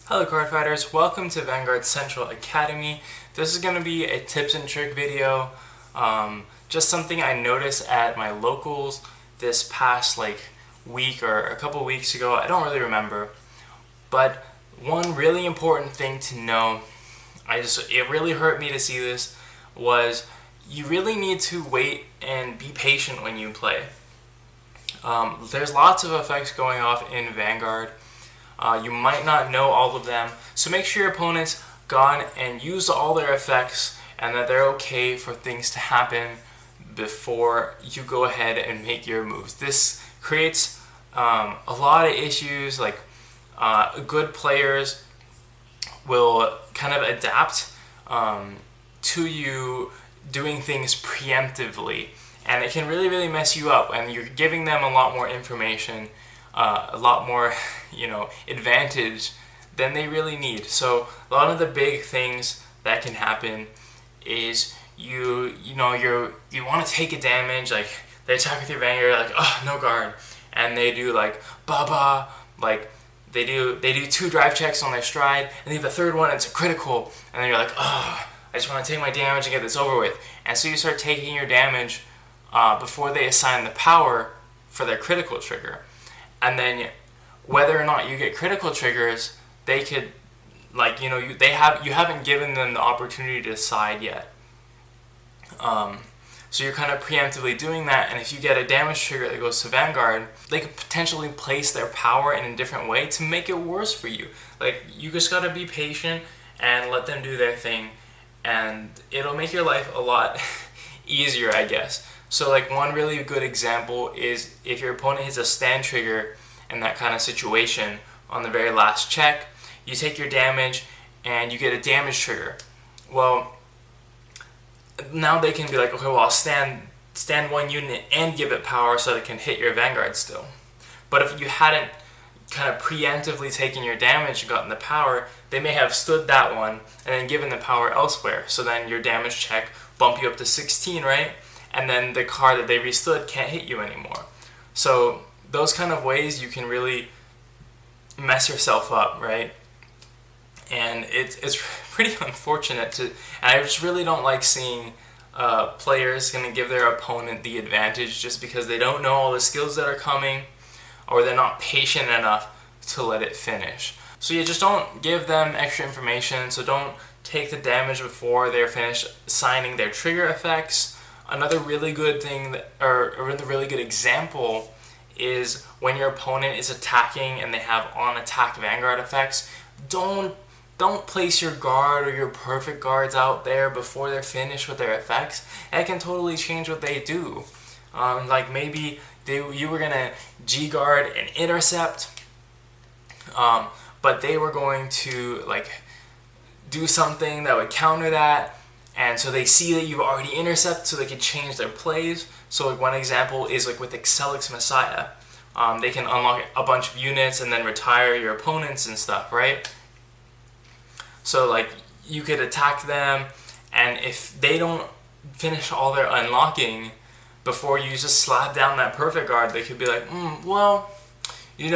Hello card fighters, welcome to Vanguard Central Academy. This is going to be a tips and trick video. Just something I noticed at my locals this past week or a couple weeks ago. I don't really remember. But one really important thing to know, it really hurt me to see this, was you really need to wait and be patient when you play. There's lots of effects going off in Vanguard. You might not know all of them, so make sure your opponent's gone and used all their effects and that they're okay for things to happen before you go ahead and make your moves. This creates a lot of issues. Good players will kind of adapt to you doing things preemptively, and it can really mess you up, and you're giving them a lot more information, a lot more advantage than they really need. So a lot of the big things that can happen is you want to take a damage, like they attack with your Vanguard, you're like, oh, no guard, and they do baba, they do 2 drive checks on their stride, and they have the third one, it's a critical, and then you're like, oh, I just want to take my damage and get this over with. And so you start taking your damage before they assign the power for their critical trigger. And then whether or not you get critical triggers, they could, you haven't given them the opportunity to decide yet. So you're kind of preemptively doing that, and if you get a damage trigger that goes to Vanguard, they could potentially place their power in a different way to make it worse for you. You just gotta be patient and let them do their thing, and it'll make your life a lot easier, I guess. So one really good example is if your opponent hits a stand trigger in that kind of situation on the very last check, you take your damage and you get a damage trigger. Well, now they can be like, okay, well, I'll stand 1 unit and give it power so that it can hit your Vanguard still. But if you hadn't kind of preemptively taken your damage and gotten the power, they may have stood that one and then given the power elsewhere. So then your damage check bump you up to 16, right? And then the card that they restood can't hit you anymore. So those kind of ways you can really mess yourself up, right? And it's pretty unfortunate and I just really don't like seeing players going to give their opponent the advantage just because they don't know all the skills that are coming, or they're not patient enough to let it finish. So you just don't give them extra information, so don't take the damage before they're finished assigning their trigger effects. Another really good thing, or a really good example, is when your opponent is attacking and they have on-attack Vanguard effects, don't place your guard or your perfect guards out there before they're finished with their effects. That can totally change what they do. Maybe you were gonna G-guard and intercept, but they were going to do something that would counter that, and so they see that you've already intercepted, so they can change their plays. So one example is with Excelix Messiah. They can unlock a bunch of units and then retire your opponents and stuff, right? So you could attack them, and if they don't finish all their unlocking before you just slap down that perfect guard, they could be like, well, in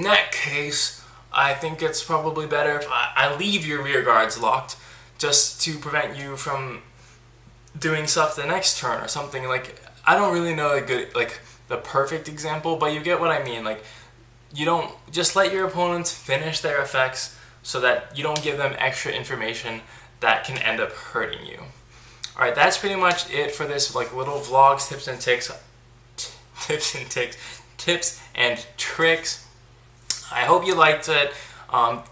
that case, I think it's probably better if I leave your rear guards locked just to prevent you from doing stuff the next turn or something. I don't really know the perfect example, but you get what I mean. You don't just let your opponents finish their effects so that you don't give them extra information that can end up hurting you. Alright, that's pretty much it for this little vlogs, tips and tricks. I hope you liked it.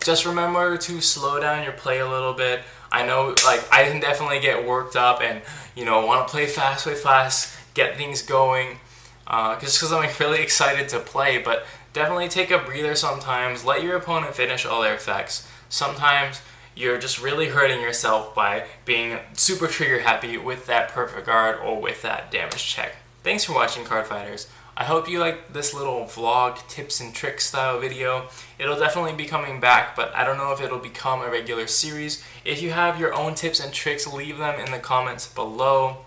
Just remember to slow down your play a little bit. I know I can definitely get worked up and want to play fast, get things going, because I'm really excited to play. But definitely take a breather sometimes. Let your opponent finish all their effects. Sometimes you're just really hurting yourself by being super trigger happy with that perfect guard or with that damage check. Thanks for watching, card fighters. I hope you like this little vlog, tips and tricks style video. It'll definitely be coming back, but I don't know if it'll become a regular series. If you have your own tips and tricks, leave them in the comments below.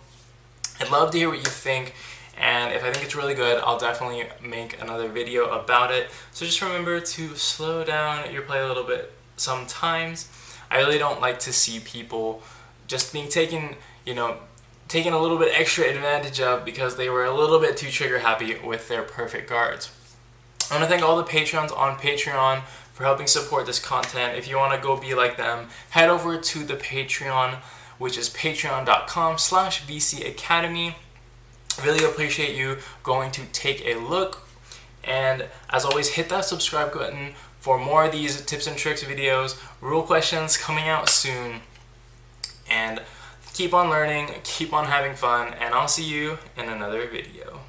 I'd love to hear what you think, and if I think it's really good, I'll definitely make another video about it. So just remember to slow down your play a little bit, sometimes. I really don't like to see people just being taken a little bit extra advantage of because they were a little bit too trigger happy with their perfect guards. I want to thank all the patrons on Patreon for helping support this content. If you want to go be like them, head over to the Patreon, which is patreon.com/VC Academy. Really appreciate you going to take a look. And as always, hit that subscribe button for more of these tips and tricks videos, rule questions coming out soon. And keep on learning, keep on having fun, and I'll see you in another video.